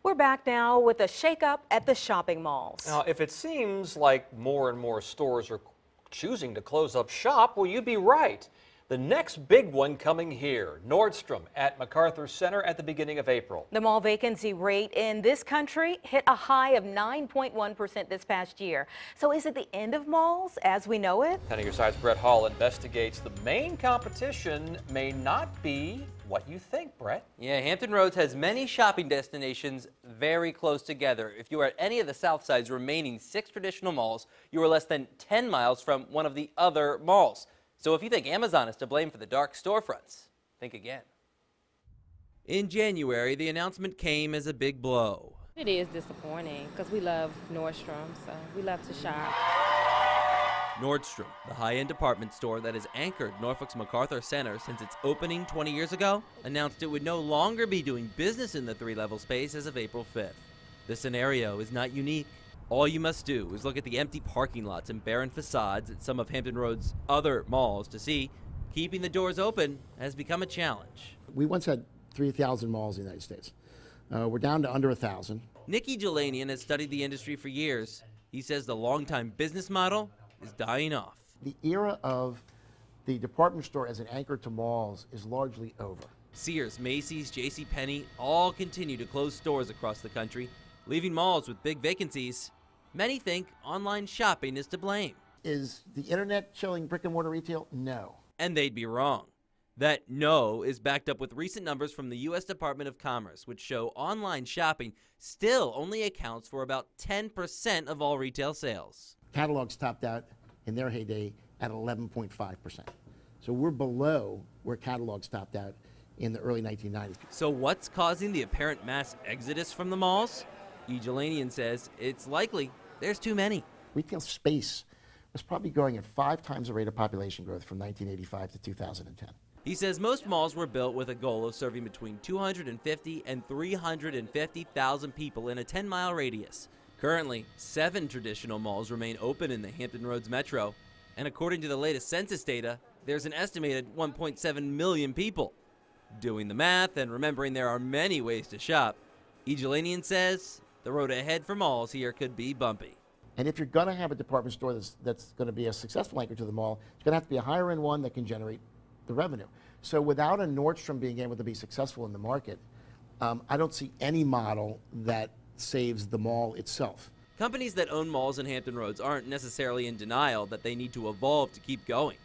We're back now with a shakeup at the shopping malls. Now, if it seems like more and more stores are choosing to close up shop, well, you'd be right. The next big one coming here, Nordstrom at MacArthur Center at the beginning of April. The mall vacancy rate in this country hit a high of 9.1% this past year. So is it the end of malls as we know it? 10 on your side's Brett Hall investigates the main competition may not be what you think, Brett. Yeah, Hampton Roads has many shopping destinations very close together. If you are at any of the South Side's remaining 6 traditional malls, you are less than 10 miles from one of the other malls. So if you think Amazon is to blame for the dark storefronts, think again. In January, the announcement came as a big blow. It is disappointing because we love Nordstrom, so we love to shop. Nordstrom, the high-end department store that has anchored Norfolk's MacArthur Center since its opening 20 years ago, announced it would no longer be doing business in the 3-level space as of April 5th. The scenario is not unique. All you must do is look at the empty parking lots and barren facades at some of Hampton Road's other malls to see keeping the doors open has become a challenge. We once had 3,000 malls in the United States. We're down to under 1,000. Nicky Jelanian has studied the industry for years. He says the longtime business model is dying off. The era of the department store as an anchor to malls is largely over. Sears, Macy's, JCPenney all continue to close stores across the country, leaving malls with big vacancies. Many think online shopping is to blame. Is the internet killing brick and mortar retail? No. And they'd be wrong. That no is backed up with recent numbers from the U.S. Department of Commerce, which show online shopping still only accounts for about 10% of all retail sales. Catalogs topped out in their heyday at 11.5%. So we're below where catalogs topped out in the early 1990s. So what's causing the apparent mass exodus from the malls? Jelanian says it's likely there's too many. Retail space was probably growing at 5 times the rate of population growth from 1985 to 2010. He says most malls were built with a goal of serving between 250 and 350,000 people in a 10-mile radius. Currently, 7 traditional malls remain open in the Hampton Roads metro, and according to the latest census data, there's an estimated 1.7 million people. Doing the math and remembering there are many ways to shop, Jelanian says the road ahead for malls here could be bumpy. And if you're going to have a department store that's going to be a successful anchor to the mall, it's going to have to be a higher end one that can generate the revenue. So without a Nordstrom being able to be successful in the market, I don't see any model that saves the mall itself. Companies that own malls in Hampton Roads aren't necessarily in denial that they need to evolve to keep going.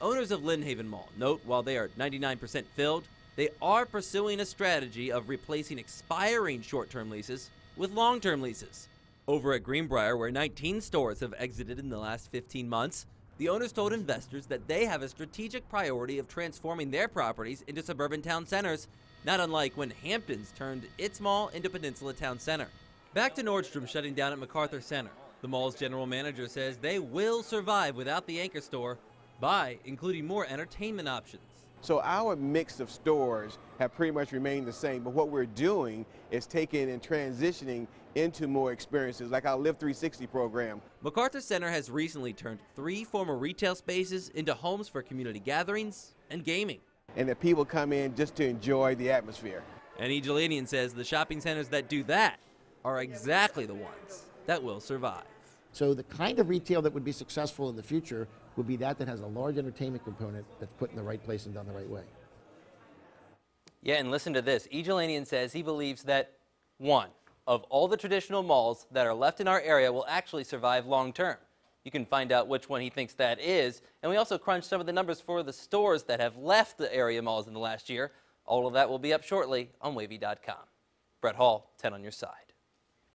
Owners of Lynn Haven Mall note while they are 99% filled, they are pursuing a strategy of replacing expiring short-term leases with long-term leases. Over at Greenbrier, where 19 stores have exited in the last 15 months, the owners told investors that they have a strategic priority of transforming their properties into suburban town centers, not unlike when Hamptons turned its mall into Peninsula Town Center. Back to Nordstrom shutting down at MacArthur Center. The mall's general manager says they will survive without the anchor store by including more entertainment options. So our mix of stores have pretty much remained the same, but what we're doing is taking and transitioning into more experiences, like our Live 360 program. MacArthur Center has recently turned 3 former retail spaces into homes for community gatherings and gaming. And that people come in just to enjoy the atmosphere. And Jelanian says the shopping centers that do that are exactly the ones that will survive. So the kind of retail that would be successful in the future would be that has a large entertainment component that's put in the right place and done the right way. Yeah, and listen to this. Jelanian says he believes that 1 of all the traditional malls that are left in our area will actually survive long term. You can find out which one he thinks that is, and we also crunched some of the numbers for the stores that have left the area malls in the last year. All of that will be up shortly on wavy.com. Brett Hall, 10 on your side.